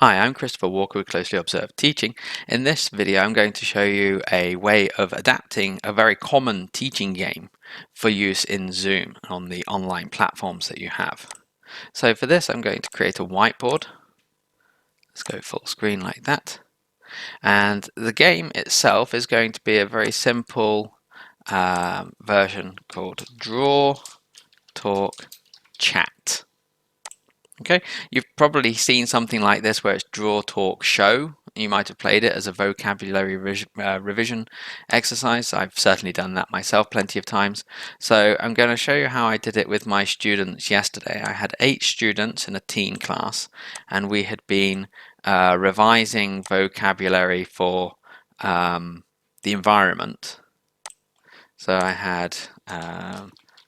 Hi, I'm Christopher Walker with Closely Observed Teaching. In this video, I'm going to show you a way of adapting a very common teaching game for use in Zoom on the online platforms that you have. So for this, I'm going to create a whiteboard. Let's go full screen like that. And the game itself is going to be a very simple version called Draw, Talk, Chat. Okay, you've probably seen something like this where it's draw, talk, show. You might have played it as a vocabulary revision exercise. I've certainly done that myself plenty of times. So I'm going to show you how I did it with my students yesterday. I had 8 students in a teen class, and we had been revising vocabulary for the environment. So I had,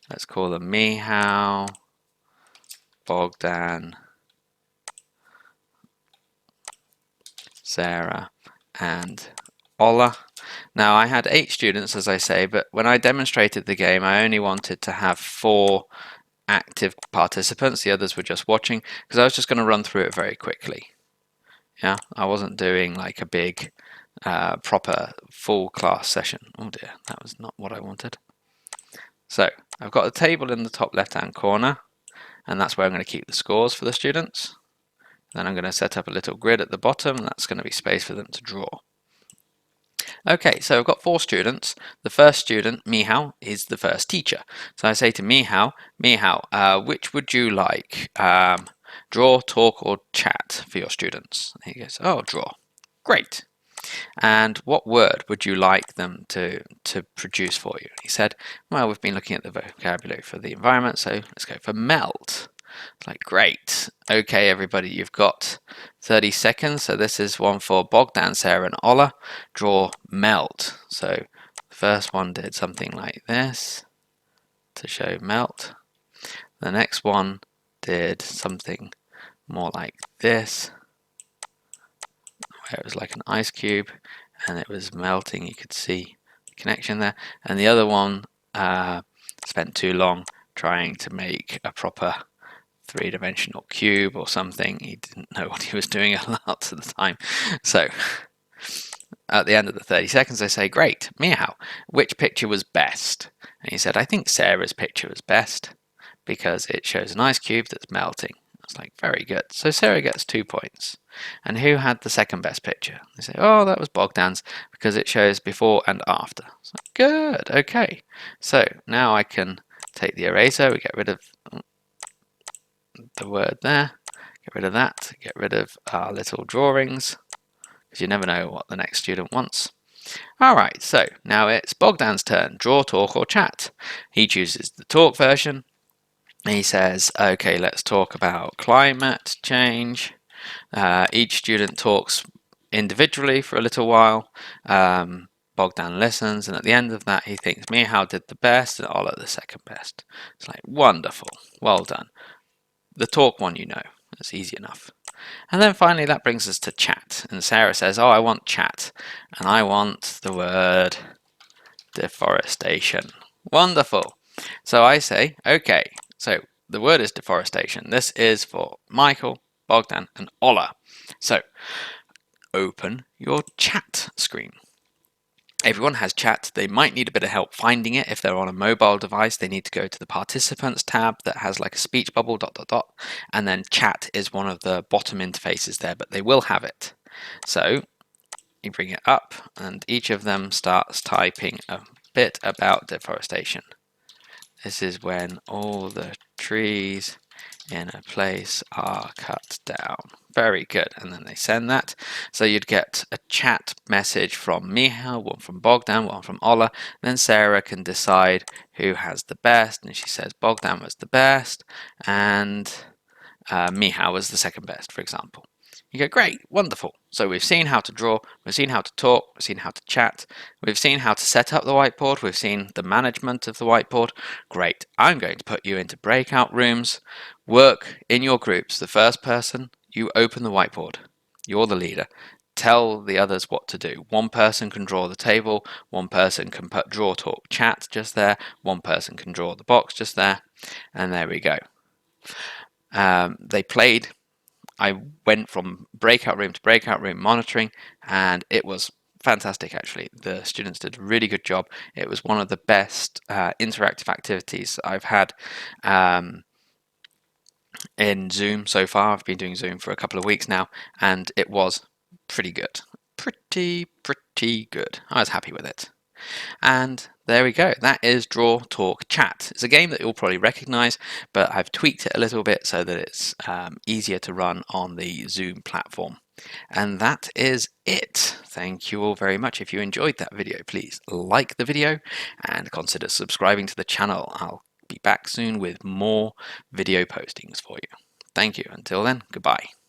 let's call them Meow, Bogdan, Sarah, and Ola. Now I had 8 students, as I say, but when I demonstrated the game I only wanted to have 4 active participants. The others were just watching because I was just going to run through it very quickly. Yeah, I wasn't doing like a big proper full class session. Oh dear, that was not what I wanted. So I've got a table in the top left hand corner, and that's where I'm going to keep the scores for the students. Then I'm going to set up a little grid at the bottom, and that's going to be space for them to draw. Okay, so I've got 4 students. The first student, Mihao, is the first teacher. So I say to Mihao, which would you like? Draw, talk, or chat for your students? And he goes, oh, draw. Great. And what word would you like them to produce for you? He said, well, we've been looking at the vocabulary for the environment, so let's go for melt. It's like, great. Okay, everybody, you've got 30 seconds. So this is one for Bogdan, Sarah, and Ola. Draw melt. So the first one did something like this to show melt. The next one did something more like this, where it was like an ice cube and it was melting. You could see the connection there. And the other one spent too long trying to make a proper 3-dimensional cube or something. He didn't know what he was doing a lot of the time. So at the end of the 30 seconds, I say, great, Meow, which picture was best? And he said, I think Sarah's picture was best because it shows an ice cube that's melting. I was like, very good. So Sarah gets 2 points. And who had the second best picture? They say, oh, that was Bogdan's because it shows before and after. So, good, okay. So now I can take the eraser, we get rid of the word there, get rid of that, get rid of our little drawings, because you never know what the next student wants. Alright, so now it's Bogdan's turn, draw, talk, or chat. He chooses the talk version. He says, okay, let's talk about climate change. Each student talks individually for a little while. Bogdan listens, and at the end of that he thinks Mihao did the best and Ola the second best. It's like, wonderful, well done. The talk one, you know, it's easy enough. And then finally that brings us to chat. And Sarah says, oh, I want chat. And I want the word deforestation. Wonderful. So I say, okay, so the word is deforestation. This is for Michael, Bogdan, and Ola. So open your chat screen. Everyone has chat. They might need a bit of help finding it. If they're on a mobile device, they need to go to the participants tab that has like a speech bubble, ... and then chat is one of the bottom interfaces there, but they will have it. So you bring it up and each of them starts typing a bit about deforestation. This is when all the trees in a place are cut down. Very good. And then they send that. So you'd get a chat message from Michal, one from Bogdan, one from Ola. Then Sarah can decide who has the best. And she says Bogdan was the best and Michal was the second best, for example. You go, great, wonderful. So we've seen how to draw, we've seen how to talk, we've seen how to chat, we've seen how to set up the whiteboard, we've seen the management of the whiteboard. Great, I'm going to put you into breakout rooms. Work in your groups. The first person, you open the whiteboard. You're the leader. Tell the others what to do. One person can draw the table, one person can put draw, talk, chat just there, one person can draw the box just there, and there we go. They played. I went from breakout room to breakout room monitoring, and it was fantastic. Actually, the students did a really good job. It was one of the best interactive activities I've had in Zoom so far. I've been doing Zoom for a couple of weeks now, and it was pretty good. Pretty good. I was happy with it. And there we go. That is Draw, Talk, Chat. It's a game that you'll probably recognize, but I've tweaked it a little bit so that it's easier to run on the Zoom platform. And that is it. Thank you all very much. If you enjoyed that video, please like the video and consider subscribing to the channel. I'll be back soon with more video postings for you. Thank you. Until then, goodbye.